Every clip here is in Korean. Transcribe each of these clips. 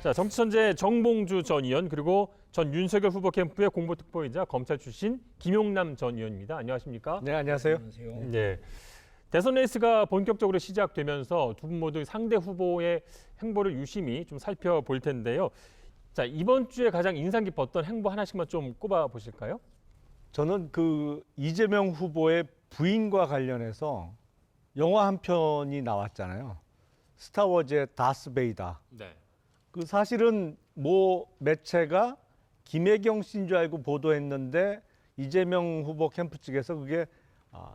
자, 정치천재 정봉주 전 의원 그리고 전 윤석열 후보 캠프의 공보특보이자 검찰 출신 김용남 전 의원입니다. 안녕하십니까? 네, 안녕하세요. 네. 대선 레이스가 본격적으로 시작되면서 두 분 모두 상대 후보의 행보를 유심히 좀 살펴볼 텐데요. 자, 이번 주에 가장 인상 깊었던 행보 하나씩만 좀 꼽아 보실까요? 저는 그 이재명 후보의 부인과 관련해서 영화 한 편이 나왔잖아요. 스타워즈의 다스베이다. 네. 그 사실은 뭐 매체가 김혜경 씨인 줄 알고 보도했는데 이재명 후보 캠프 측에서 그게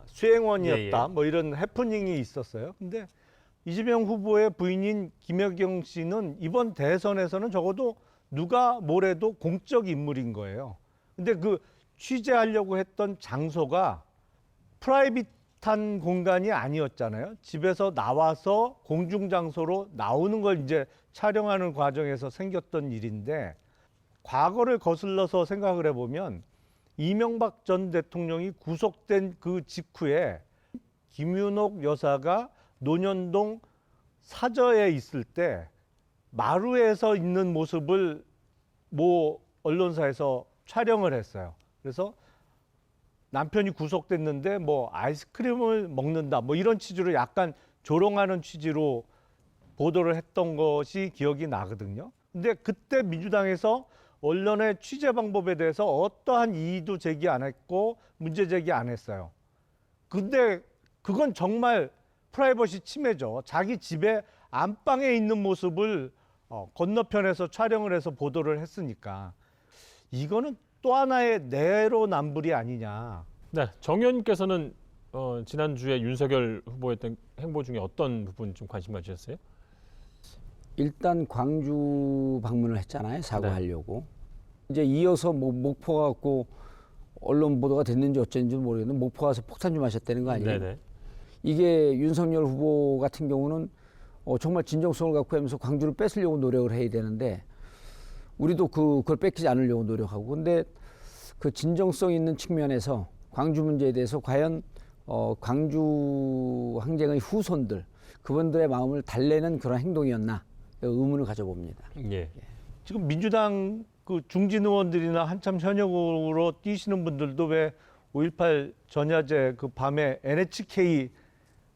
수행원이었다. 뭐 이런 해프닝이 있었어요. 근데 이재명 후보의 부인인 김혜경 씨는 이번 대선에서는 적어도 누가 뭐래도 공적 인물인 거예요. 근데 그 취재하려고 했던 장소가 프라이빗한 공간이 아니었잖아요. 집에서 나와서 공중장소로 나오는 걸 이제 촬영하는 과정에서 생겼던 일인데, 과거를 거슬러서 생각을 해보면 이명박 전 대통령이 구속된 그 직후에 김윤옥 여사가 논현동 사저에 있을 때 마루에서 있는 모습을 모 언론사에서 촬영을 했어요. 그래서 남편이 구속됐는데 뭐 아이스크림을 먹는다 뭐 이런 취지로 약간 조롱하는 취지로 보도를 했던 것이 기억이 나거든요. 근데 그때 민주당에서 언론의 취재 방법에 대해서 어떠한 이의도 제기 안 했고 문제 제기 안 했어요. 근데 그건 정말 프라이버시 침해죠. 자기 집에 안방에 있는 모습을 건너편에서 촬영을 해서 보도를 했으니까 이거는 또 하나의 내로남불이 아니냐. 네, 정 의원께서는 지난주에 윤석열 후보의 행보 중에 어떤 부분 좀 관심 가지셨어요? 일단 광주 방문을 했잖아요. 사과하려고. 이제 이어서 뭐 목포 갖고 언론 보도가 됐는지 어쩐지 모르겠는데 목포 가서 폭탄 좀 하셨다는 거 아니에요? 네네. 이게 윤석열 후보 같은 경우는 정말 진정성을 갖고 하면서 광주를 뺏으려고 노력을 해야 되는데 우리도 그걸 뺏기지 않으려고 노력하고, 근데 그 진정성 있는 측면에서 광주 문제에 대해서 과연 광주 항쟁의 후손들 그분들의 마음을 달래는 그런 행동이었나 의문을 가져봅니다. 예. 지금 민주당 그 중진 의원들이나 한참 현역으로 뛰시는 분들도 왜 5.18 전야제 그 밤에 NHK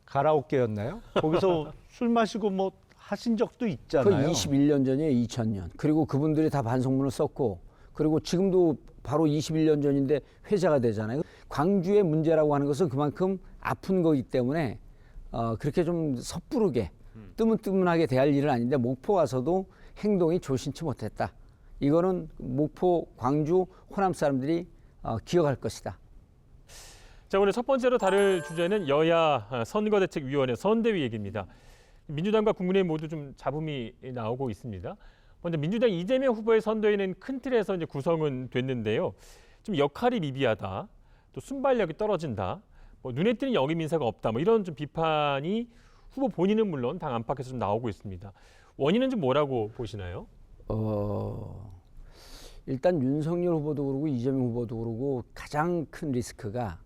가라오케였나요? 거기서 술 마시고 뭐 하신 적도 그 있잖아요. 21년 전이에요. 2000년. 그리고 그분들이 다 반성문을 썼고, 그리고 지금도 바로 21년 전인데 회자가 되잖아요. 광주의 문제라고 하는 것은 그만큼 아픈 거기 때문에 그렇게 좀 섣부르게 뜨문뜨문하게 대할 일은 아닌데 목포 와서도 행동이 조신치 못했다. 이거는 목포, 광주, 호남 사람들이 기억할 것이다. 자, 오늘 첫 번째로 다룰 주제는 여야 선거대책위원회 선대위 얘기입니다. 민주당과 국민의힘 모두 좀 잡음이 나오고 있습니다. 먼저 민주당 이재명 후보의 선대위는 큰 틀에서 이제 구성은 됐는데요. 좀 역할이 미비하다, 또 순발력이 떨어진다, 뭐 눈에 띄는 역임 인사가 없다, 뭐 이런 좀 비판이 후보 본인은 물론 당 안팎에서 좀 나오고 있습니다. 원인은 좀 뭐라고 보시나요? 일단 윤석열 후보도 그러고 이재명 후보도 그러고 가장 큰 리스크가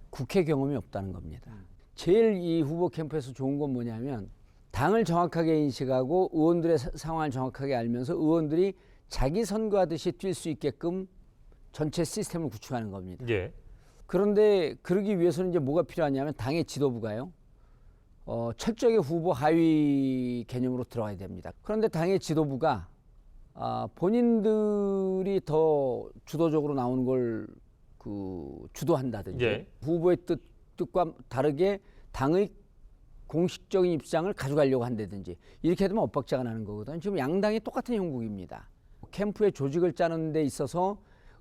국회 경험이 없다는 겁니다. 제일 이 후보 캠프에서 좋은 건 뭐냐면 당을 정확하게 인식하고 의원들의 상황을 정확하게 알면서 의원들이 자기 선거하듯이 뛸 수 있게끔 전체 시스템을 구축하는 겁니다. 예. 그런데 그러기 위해서는 이제 뭐가 필요하냐면 당의 지도부가요. 철저하게 후보 하위 개념으로 들어가야 됩니다. 그런데 당의 지도부가 본인들이 더 주도적으로 나오는 걸 주도한다든지 예. 후보의 뜻과 다르게 당의 공식적인 입장을 가져가려고 한다든지 이렇게 되면 엇박자가 나는 거거든요. 지금 양당이 똑같은 형국입니다. 캠프의 조직을 짜는 데 있어서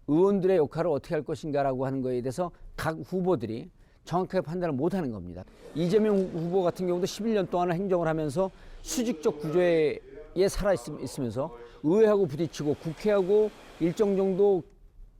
의원들의 역할을 어떻게 할 것인가라고 하는 거에 대해서 각 후보들이 정확하게 판단을 못하는 겁니다. 이재명 후보 같은 경우도 11년 동안 행정을 하면서 수직적 구조에 살아있으면서 의회하고 부딪히고 국회하고 일정 정도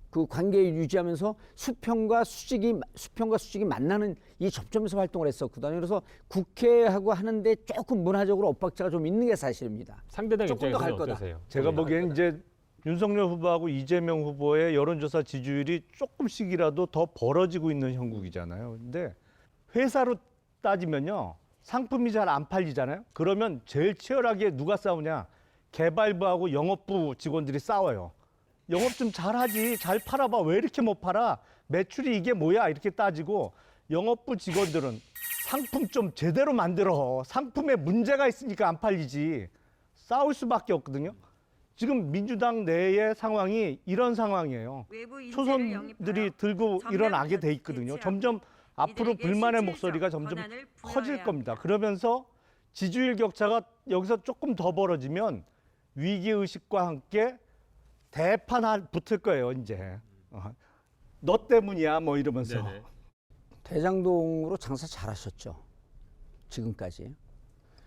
그 관계를 유지하면서 수평과 수직이 만나는 이 접점에서 활동을 했었거든요. 그래서 국회하고 하는데 조금 문화적으로 엇박자가 좀 있는 게 사실입니다. 상대당 조금 더 갈 입장에서는 거다. 어떠세요? 제가 예. 보기엔 이제 윤석열 후보하고 이재명 후보의 여론조사 지지율이 조금씩이라도 더 벌어지고 있는 형국이잖아요. 근데 회사로 따지면요, 상품이 잘 안 팔리잖아요. 그러면 제일 치열하게 누가 싸우냐? 개발부하고 영업부 직원들이 싸워요. 영업 좀 잘하지, 잘 팔아봐. 왜 이렇게 못 팔아? 매출이 이게 뭐야? 이렇게 따지고 영업부 직원들은 상품 좀 제대로 만들어. 상품에 문제가 있으니까 안 팔리지. 싸울 수밖에 없거든요. 지금 민주당 내의 상황이 이런 상황이에요. 초선들이 들고 일어나게 돼 있거든요. 점점 앞으로 불만의 목소리가 점점 커질 겁니다. 그러면서 지지율 격차가 여기서 조금 더 벌어지면 위기의식과 함께 대판 붙을 거예요, 이제. 너 때문이야, 뭐 이러면서. 네네. 대장동으로 장사 잘하셨죠. 지금까지.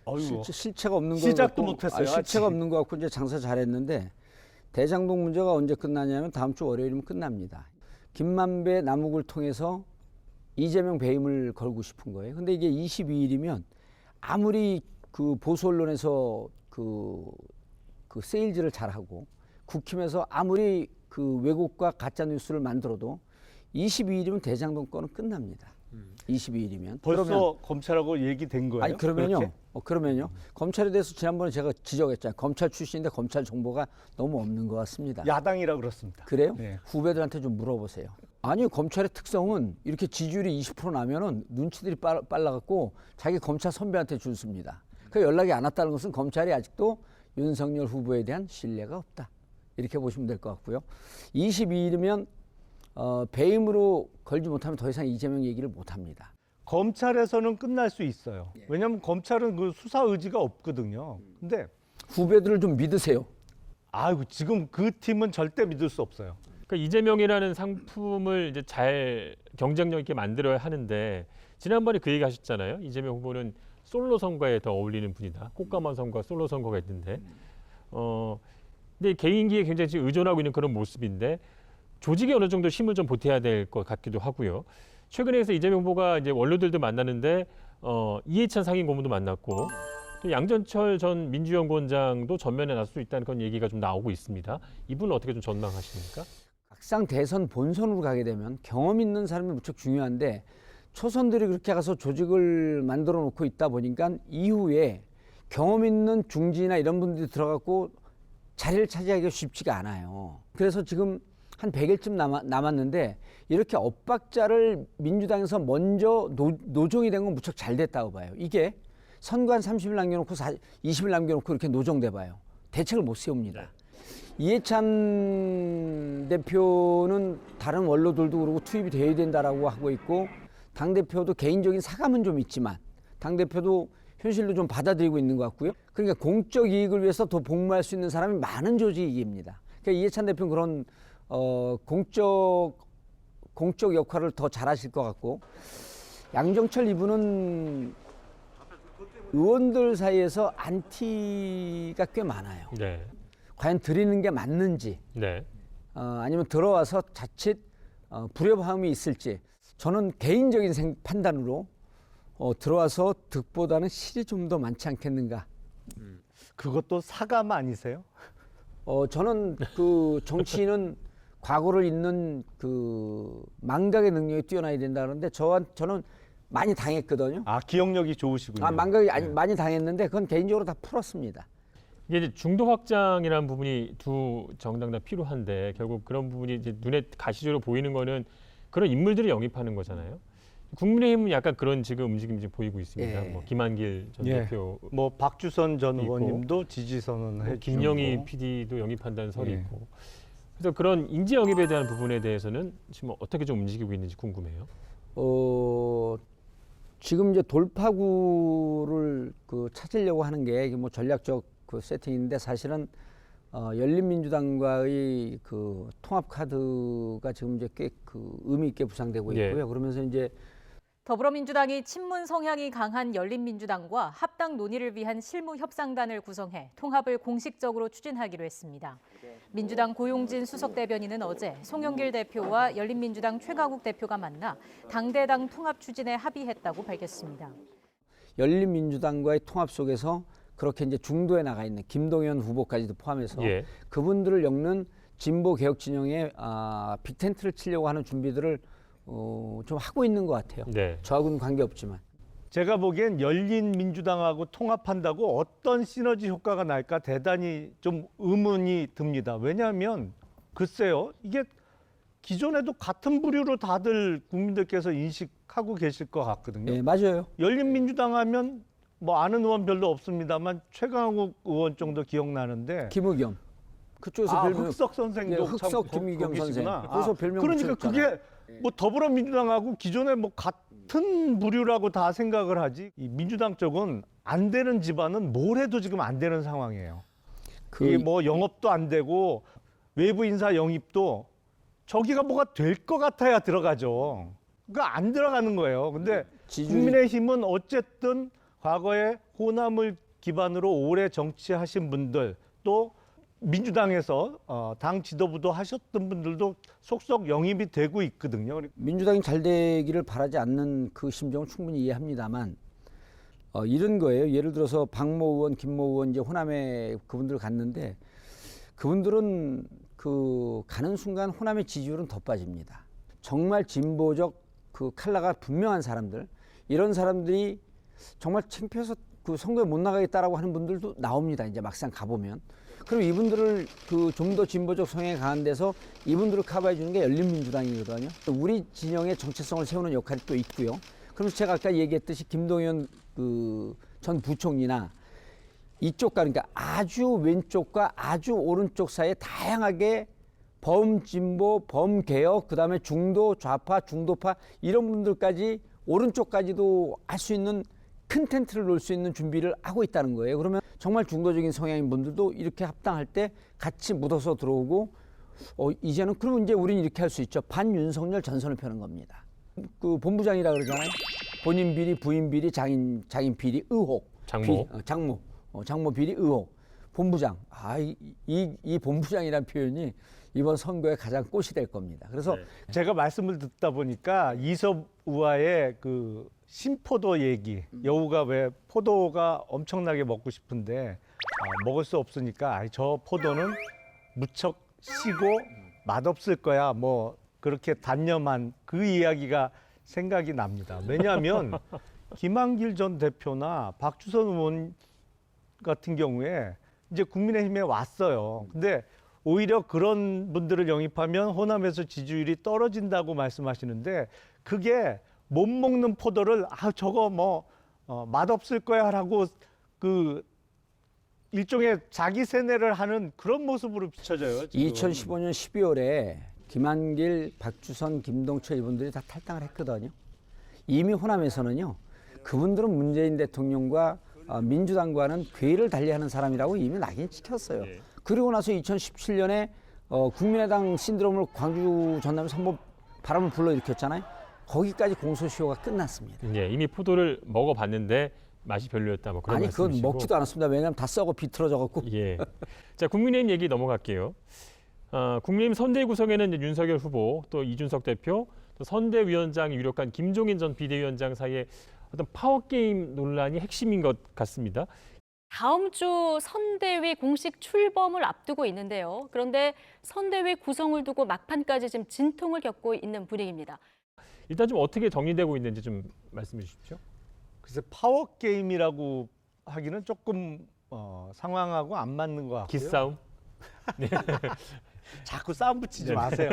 어이구. 실체가 없는 거 시작도 갖고, 못했어요, 아직. 실체가 없는 거 갖고 이제 장사 잘했는데 대장동 문제가 언제 끝나냐면 다음 주 월요일이면 끝납니다. 김만배 남욱을 통해서 이재명 배임을 걸고 싶은 거예요. 근데 이게 22일이면 아무리 그 보수 언론에서 그 세일즈를 잘하고 국힘에서 아무리 그 왜곡과 가짜 뉴스를 만들어도 22일이면 대장동 건은 끝납니다. 22일이면. 벌써 그러면, 검찰하고 얘기된 거예요? 아니 그러면요. 그렇게? 그러면요. 검찰에 대해서 지난번에 제가 지적했잖아요. 검찰 출신인데 검찰 정보가 너무 없는 것 같습니다. 야당이라 그렇습니다. 그래요? 네. 후배들한테 좀 물어보세요. 아니 검찰의 특성은 이렇게 지지율이 20% 나면은 눈치들이 빨라갖고 자기 검찰 선배한테 줄 습니다. 그 연락이 안 왔다는 것은 검찰이 아직도 윤석열 후보에 대한 신뢰가 없다. 이렇게 보시면 될 것 같고요. 22일이면 배임으로 걸지 못하면 더 이상 이재명 얘기를 못합니다. 검찰에서는 끝날 수 있어요. 왜냐하면 검찰은 그 수사 의지가 없거든요. 근데 후배들을 좀 믿으세요. 아이고 지금 그 팀은 절대 믿을 수 없어요. 그러니까 이재명이라는 상품을 이제 잘 경쟁력 있게 만들어야 하는데 지난번에 그 얘기 하셨잖아요. 이재명 후보는 솔로 선거에 더 어울리는 분이다. 꽃가마 선거와 솔로 선거가 있는데, 근데 개인기에 굉장히 지금 의존하고 있는 그런 모습인데 조직에 어느 정도 힘을 좀 보태야 될 것 같기도 하고요. 최근에 해서 이재명 후보가 이제 원로들도 만나는데 이해찬 상임고문도 만났고 또 양전철 전 민주연구원장도 전면에 나설 수 있다는 그런 얘기가 좀 나오고 있습니다. 이분은 어떻게 좀 전망하십니까? 막상 대선 본선으로 가게 되면 경험 있는 사람이 무척 중요한데 초선들이 그렇게 가서 조직을 만들어 놓고 있다 보니까 이후에 경험 있는 중진이나 이런 분들이 들어가고 자리를 차지하기가 쉽지가 않아요. 그래서 지금 한 100일쯤 남았는데 이렇게 엇박자를 민주당에서 먼저 노정이 된 건 무척 잘 됐다고 봐요. 이게 선거 한 30일 남겨놓고 20일 남겨놓고 이렇게 노정돼 봐요. 대책을 못 세웁니다. 이해찬 대표는 다른 원로들도 그러고 투입이 되어야 된다라고 하고 있고 당대표도 개인적인 사감은 좀 있지만 당대표도 현실로 좀 받아들이고 있는 것 같고요. 그러니까 공적 이익을 위해서 더 복무할 수 있는 사람이 많은 조직입니다. 그러니까 이해찬 대표는 그런 공적 역할을 더 잘하실 것 같고 양정철 이분은 의원들 사이에서 안티가 꽤 많아요. 네. 과연 드리는 게 맞는지 네. 아니면 들어와서 자칫 불협화음이 있을지 저는 개인적인 판단으로 들어와서 득보다는 실이 좀 더 많지 않겠는가. 그것도 사감 아니세요? 저는 그 정치인은 과거를 잇는 그 망각의 능력이 뛰어나야 된다는데 저는 많이 당했거든요. 아 기억력이 좋으시군요. 망각이 많이 당했는데 그건 개인적으로 다 풀었습니다. 이게 이제 중도 확장이라는 부분이 두 정당 다 필요한데 결국 그런 부분이 이제 눈에 가시적으로 보이는 거는 그런 인물들을 영입하는 거잖아요. 국민의힘은 약간 그런 지금 움직임이 지금 보이고 있습니다. 예. 뭐 김한길 전 예. 대표, 뭐 박주선 전 있고, 의원님도 지지 선언을 해주고 김영희 PD도 영입한다는 설이 예. 있고. 그래서 그런 인재 영입에 대한 부분에 대해서는 지금 어떻게 좀 움직이고 있는지 궁금해요. 지금 이제 돌파구를 찾으려고 하는 게 뭐 전략적 세팅인데 사실은 열린민주당과의 통합 카드가 지금 이제 꽤 의미 있게 부상되고 예. 있고요. 그러면서 이제 더불어민주당이 친문 성향이 강한 열린민주당과 합당 논의를 위한 실무협상단을 구성해 통합을 공식적으로 추진하기로 했습니다. 민주당 고용진 수석대변인은 어제 송영길 대표와 열린민주당 최강욱 대표가 만나 당대당 통합 추진에 합의했다고 밝혔습니다. 열린민주당과의 통합 속에서 그렇게 이제 중도에 나가 있는 김동연 후보까지도 포함해서 예. 그분들을 엮는 진보 개혁 진영에 빅텐트를 치려고 하는 준비들을 좀 하고 있는 것 같아요. 네. 저하고는 관계없지만. 제가 보기엔 열린민주당하고 통합한다고 어떤 시너지 효과가 날까 대단히 좀 의문이 듭니다. 왜냐하면 글쎄요, 이게 기존에도 같은 부류로 다들 국민들께서 인식하고 계실 것 같거든요. 예, 맞아요. 열린민주당 하면 뭐 아는 의원 별로 없습니다만 최강욱 의원 정도 기억나는데 김의겸. 그쪽에서 별명 흑석 선생도 예, 흑석 참 김의겸 선생. 거기시구나. 그래서 별명 그러니까 붙였잖아요. 그게 뭐 더불어민주당하고 기존에 뭐 같은 부류라고 다 생각을 하지. 이 민주당 쪽은 안 되는 집안은 뭘 해도 지금 안 되는 상황이에요. 이게 뭐 영업도 안 되고 외부 인사 영입도 저기가 뭐가 될 것 같아야 들어가죠. 그러니까 안 들어가는 거예요. 근데 국민의힘은 어쨌든 과거에 호남을 기반으로 오래 정치하신 분들 또 민주당에서 당 지도부도 하셨던 분들도 속속 영입이 되고 있거든요. 민주당이 잘 되기를 바라지 않는 그 심정을 충분히 이해합니다만 이런 거예요. 예를 들어서 박모 의원, 김모 의원 이제 호남에 그분들 갔는데 그분들은 그 가는 순간 호남의 지지율은 더 빠집니다. 정말 진보적 그 칼라가 분명한 사람들, 이런 사람들이 정말 창피해서 그 선거에 못 나가겠다라고 하는 분들도 나옵니다. 이제 막상 가보면. 그럼 이분들을 그 좀 더 진보적 성향이 강한 데서 이분들을 커버해 주는 게 열린민주당이거든요. 우리 진영의 정체성을 세우는 역할이 또 있고요. 그래서 제가 아까 얘기했듯이 김동연 그 전 부총리나 이쪽과 그러니까 아주 왼쪽과 아주 오른쪽 사이에 다양하게 범진보, 범개혁, 그다음에 중도, 좌파, 중도파 이런 분들까지 오른쪽까지도 할 수 있는 큰 텐트를 놓을 수 있는 준비를 하고 있다는 거예요. 그러면 정말 중도적인 성향인 분들도 이렇게 합당할 때 같이 묻어서 들어오고 이제는 그러면 이제 우리는 이렇게 할 수 있죠. 반윤석열 전선을 펴는 겁니다. 그 본부장이라 그러잖아요. 본인 비리, 부인 비리, 장인 비리 의혹. 장모. 장모 비리 의혹. 본부장. 이 본부장이라는 표현이 이번 선거에 가장 꽃이 될 겁니다. 그래서 제가 말씀을 듣다 보니까 이섭 우화의 그 신포도 얘기, 여우가 왜 포도가 엄청나게 먹고 싶은데 먹을 수 없으니까 저 포도는 무척 시고 맛없을 거야, 뭐 그렇게 단념한 그 이야기가 생각이 납니다. 왜냐하면 김한길 전 대표나 박주선 의원 같은 경우에 이제 국민의힘에 왔어요. 근데 오히려 그런 분들을 영입하면 호남에서 지지율이 떨어진다고 말씀하시는데 그게 못 먹는 포도를 저거 뭐 맛없을 거야라고 그 일종의 자기 세뇌를 하는 그런 모습으로 비춰져요. 지금. 2015년 12월에 김한길, 박주선, 김동철 이분들이 다 탈당을 했거든요. 이미 호남에서는요. 그분들은 문재인 대통령과 민주당과는 괴를 달리하는 사람이라고 이미 낙인 찍혔어요. 그리고 나서 2017년에 국민의당 신드롬을 광주 전남 선거 바람을 불러일으켰잖아요. 거기까지 공소시효가 끝났습니다. 예, 이미 포도를 먹어봤는데 맛이 별로였다. 뭐 그런 아니 그건 말씀이시고. 먹지도 않았습니다. 왜냐하면 다 썩어 비틀어져 갖고. 예. 자, 국민의힘 얘기 넘어갈게요. 국민의힘 선대위 구성에는 이제 윤석열 후보, 또 이준석 대표, 또 선대위원장이 유력한 김종인 전 비대위원장 사이에 어떤 파워게임 논란이 핵심인 것 같습니다. 다음 주 선대위 공식 출범을 앞두고 있는데요. 그런데 선대위 구성을 두고 막판까지 지금 진통을 겪고 있는 분위기입니다. 일단 좀 어떻게 정리되고 있는지 좀 말씀해 주십시오. 글쎄 파워 게임이라고 하기는 조금 상황하고 안 맞는 것 같고요. 기싸움? 자꾸 싸움 붙이지 마세요.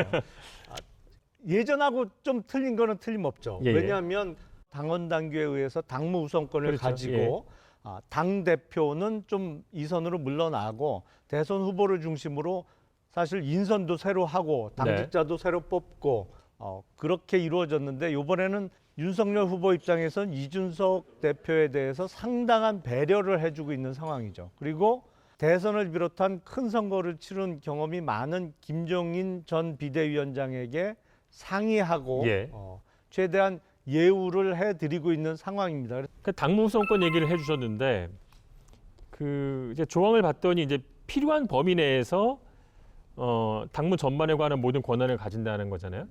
예전하고 좀 틀린 거는 틀림없죠. 예, 예. 왜냐하면 당원 당규에 의해서 당무 우선권을 그렇죠. 가지고 당 대표는 좀 이선으로 물러나고 대선 후보를 중심으로 사실 인선도 새로 하고 당직자도 새로 뽑고 그렇게 이루어졌는데 이번에는 윤석열 후보 입장에선 이준석 대표에 대해서 상당한 배려를 해주고 있는 상황이죠. 그리고 대선을 비롯한 큰 선거를 치른 경험이 많은 김종인 전 비대위원장에게 상의하고 예. 최대한 예우를 해드리고 있는 상황입니다. 그 당무 우선권 얘기를 해주셨는데 그 이제 조항을 봤더니 이제 필요한 범위 내에서 당무 전반에 관한 모든 권한을 가진다는 거잖아요.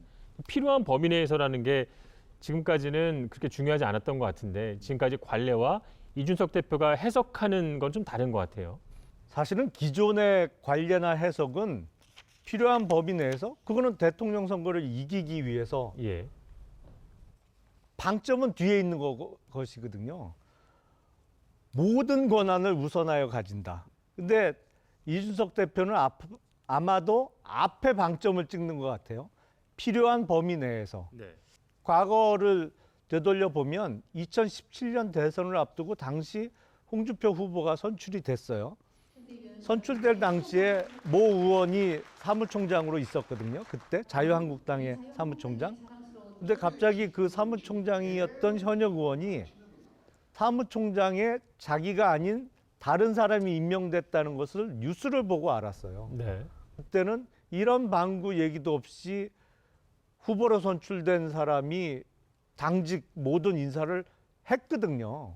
필요한 범위 내에서라는 게 지금까지는 그렇게 중요하지 않았던 것 같은데 지금까지 관례와 이준석 대표가 해석하는 건 좀 다른 것 같아요. 사실은 기존의 관례나 해석은 필요한 범위 내에서 그거는 대통령 선거를 이기기 위해서 예. 방점은 뒤에 있는 것이거든요. 모든 권한을 우선하여 가진다. 근데 이준석 대표는 아마도 앞에 방점을 찍는 것 같아요. 필요한 범위 내에서. 네. 과거를 되돌려 보면 2017년 대선을 앞두고 당시 홍준표 후보가 선출이 됐어요. 선출될 당시에 모 의원이 사무총장으로 있었거든요. 그때 자유한국당의 사무총장. 근데 갑자기 그 사무총장이었던 현역 의원이 사무총장에 자기가 아닌 다른 사람이 임명됐다는 것을 뉴스를 보고 알았어요. 네. 그때는 이런 방구 얘기도 없이 후보로 선출된 사람이 당직 모든 인사를 했거든요.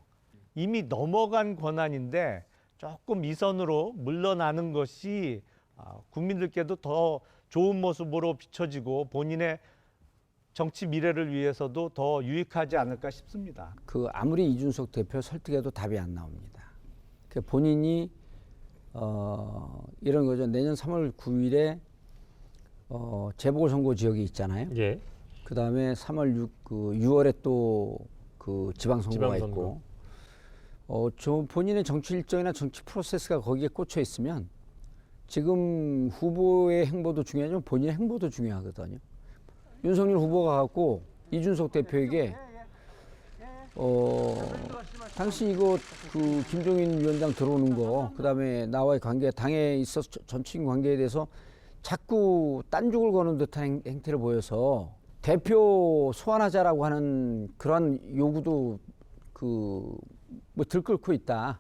이미 넘어간 권한인데 조금 이선으로 물러나는 것이 국민들께도 더 좋은 모습으로 비춰지고 본인의 정치 미래를 위해서도 더 유익하지 않을까 싶습니다. 그 아무리 이준석 대표 설득해도 답이 안 나옵니다. 그 본인이 이런 거죠. 내년 3월 9일에 재보궐선거 지역이 있잖아요. 예. 그 다음에 6월에 또 그 지방선거가 지방선거. 있고, 저 본인의 정치 일정이나 정치 프로세스가 거기에 꽂혀 있으면 지금 후보의 행보도 중요하지만 본인의 행보도 중요하거든요. 윤석열 후보가 갖고 이준석 대표에게 당시 이거 그 김종인 위원장 들어오는 거, 그 다음에 나와의 관계, 당에 있어서 전체적인 관계에 대해서 자꾸 딴죽을 거는 듯한 행태를 보여서 대표 소환하자라고 하는 그러한 요구도 뭐 들끓고 있다.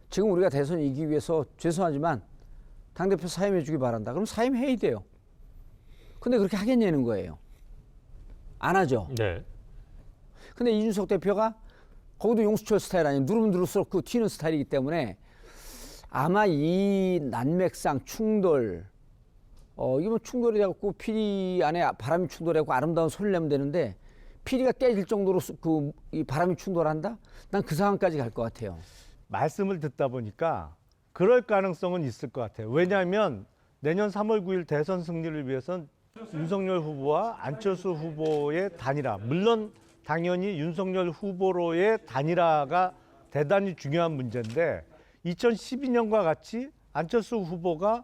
지금 우리가 대선 이기기 위해서 죄송하지만 당대표 사임해 주기 바란다. 그럼 사임해야 돼요. 근데 그렇게 하겠냐는 거예요. 안 하죠. 네. 근데 이준석 대표가 거기도 용수철 스타일 아니에요. 누르면 누를수록 그 튀는 스타일이기 때문에 아마 이 난맥상 충돌, 이게 뭐 충돌이 돼갖고 피리 안에 바람이 충돌해갖고 아름다운 소리를 내면 되는데 피리가 깨질 정도로 이 바람이 충돌한다? 난 그 상황까지 갈 것 같아요. 말씀을 듣다 보니까 그럴 가능성은 있을 것 같아요. 왜냐하면 내년 3월 9일 대선 승리를 위해서는 윤석열 후보와 안철수 후보의 단일화, 물론 당연히 윤석열 후보로의 단일화가 대단히 중요한 문제인데 2012년과 같이 안철수 후보가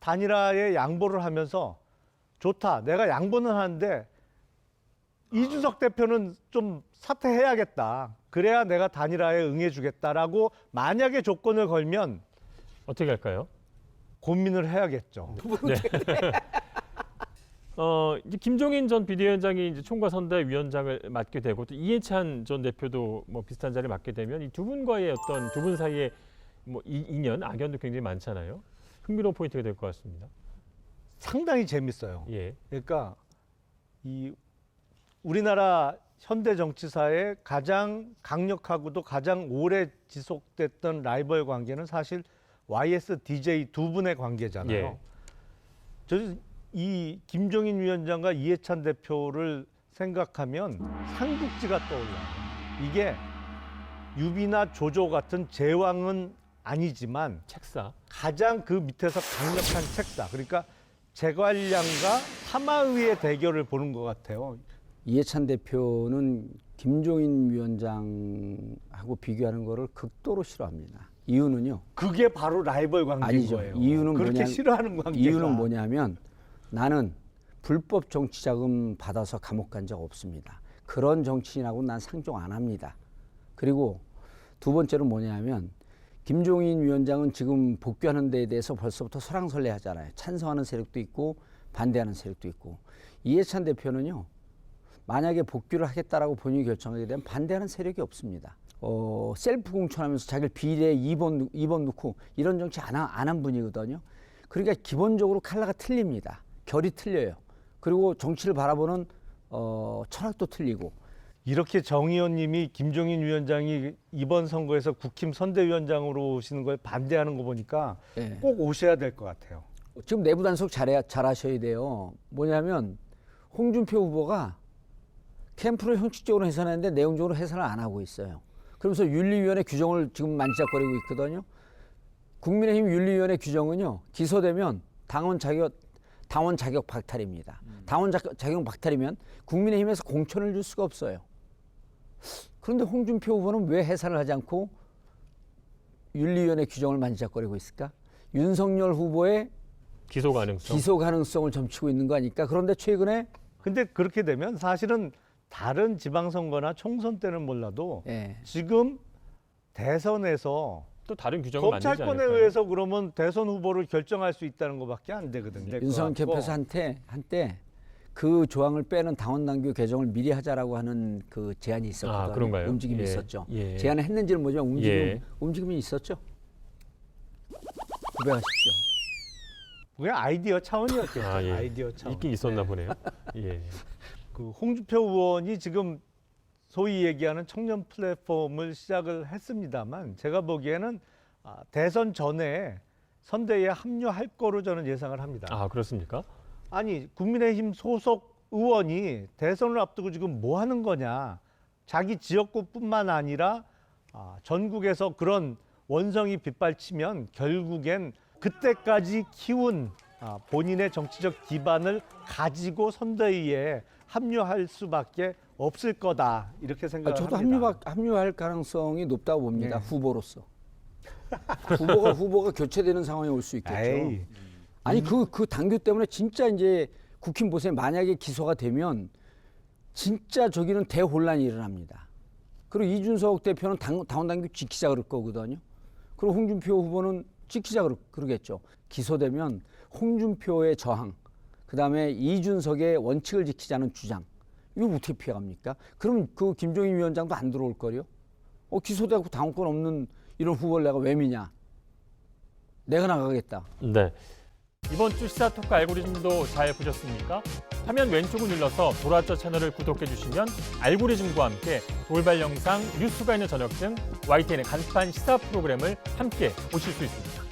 단일화에 양보를 하면서 좋다, 내가 양보는 하는데 이준석 대표는 좀 사퇴해야겠다. 그래야 내가 단일화에 응해주겠다라고 만약에 조건을 걸면 어떻게 할까요? 고민을 해야겠죠. 이제 김종인 전 비대위원장이 이제 총괄 선대위원장을 맡게 되고 또 이해찬 전 대표도 뭐 비슷한 자리를 맡게 되면 이 두 분과의 어떤 두 분 사이의 뭐 인연, 악연도 굉장히 많잖아요. 흥미로운 포인트가 될 것 같습니다. 상당히 재밌어요. 예. 그러니까 이 우리나라 현대 정치사에 가장 강력하고도 가장 오래 지속됐던 라이벌 관계는 사실 YS, DJ 두 분의 관계잖아요. 예. 저는 이 김종인 위원장과 이해찬 대표를 생각하면 삼국지가 떠올라요. 이게 유비나 조조 같은 제왕은 아니지만 책사. 가장 그 밑에서 강력한 책사, 그러니까 제관량과 사마의의 대결을 보는 것 같아요. 이해찬 대표는 김종인 위원장하고 비교하는 거를 극도로 싫어합니다. 이유는요. 그게 바로 라이벌 관계인 아니죠. 거예요. 이유는 그렇게 싫어하는 관계가. 이유는 뭐냐면 나는 불법 정치자금 받아서 감옥 간 적 없습니다. 그런 정치인하고 난 상종 안 합니다. 그리고 두 번째로 뭐냐면 김종인 위원장은 지금 복귀하는 데에 대해서 벌써부터 설왕설래하잖아요. 찬성하는 세력도 있고 반대하는 세력도 있고. 이해찬 대표는요. 만약에 복귀를 하겠다라고 본인이 결정하게 되면 반대하는 세력이 없습니다. 셀프 공천하면서 자기를 비례 2번 넣고 이런 정치 안 한 분이거든요. 그러니까 기본적으로 컬러가 틀립니다. 결이 틀려요. 그리고 정치를 바라보는 철학도 틀리고. 이렇게 정 의원님이 김종인 위원장이 이번 선거에서 국힘 선대위원장으로 오시는 거에 반대하는 거 보니까 예. 꼭 오셔야 될 것 같아요. 지금 내부 단속 잘하셔야 돼요. 뭐냐면 홍준표 후보가 캠프를 형식적으로 해산했는데 내용적으로 해산을 안 하고 있어요. 그러면서 윤리위원회 규정을 지금 만지작거리고 있거든요. 국민의힘 윤리위원회 규정은요. 기소되면 당원 자격 박탈입니다. 당원 자격 박탈이면 국민의힘에서 공천을 줄 수가 없어요. 그런데 홍준표 후보는 왜 해산을 하지 않고 윤리위원회 규정을 만지작거리고 있을까? 윤석열 후보의 기소 가능성. 기소 가능성을 점치고 있는 거 아닐까? 그런데 최근에 근데 그렇게 되면 사실은 다른 지방선거나 총선 때는 몰라도 예. 지금 대선에서 또 다른 규정을 만들지 검찰권에 않을까요? 의해서 그러면 대선 후보를 결정할 수 있다는 것밖에 안 되거든요. 윤석열 캠프에서 한때 그 조항을 빼는 당원당규 개정을 미리 하자라고 하는 그 제안이 있었거든요. 아, 그런가요? 움직임이 예. 있었죠. 예. 제안을 했는지는 모르지만 예. 움직임이 있었죠. 고백하십시오. 그게 아이디어 차원이었겠죠. 아, 예. 아이디어 차원. 있긴 있었나 보네요. 예. 그 홍준표 의원이 지금 소위 얘기하는 청년 플랫폼을 시작을 했습니다만 제가 보기에는 대선 전에 선대위에 합류할 거로 저는 예상을 합니다. 아, 그렇습니까? 아니 국민의힘 소속 의원이 대선을 앞두고 지금 뭐 하는 거냐. 자기 지역구뿐만 아니라 전국에서 그런 원성이 빗발치면 결국엔 그때까지 키운 본인의 정치적 기반을 가지고 선대위에 합류할 수밖에 없을 거다 이렇게 생각을 저도 합니다. 합류할 가능성이 높다고 봅니다. 네. 후보로서. 후보가 교체되는 상황이 올 수 있겠죠. 에이, 아니 그 당규 때문에 진짜 이제 국힘 보세요. 만약에 기소가 되면 진짜 저기는 대혼란이 일어납니다. 그리고 이준석 대표는 당원 당규 지키자 그럴 거거든요. 그리고 홍준표 후보는 지키자 그러겠죠. 기소되면 홍준표의 저항, 그다음에 이준석의 원칙을 지키자는 주장. 이거 어떻게 피해갑니까? 그럼 그 김종인 위원장도 안 들어올 거요? 기소되고 당원권 없는 이런 후보를 내가 왜 미냐? 내가 나가겠다. 네. 이번 주 시사토크 알고리즘도 잘 보셨습니까? 화면 왼쪽을 눌러서 돌아저 채널을 구독해 주시면 알고리즘과 함께 돌발 영상, 뉴스가 있는 저녁 등 YTN의 간판 시사 프로그램을 함께 보실 수 있습니다.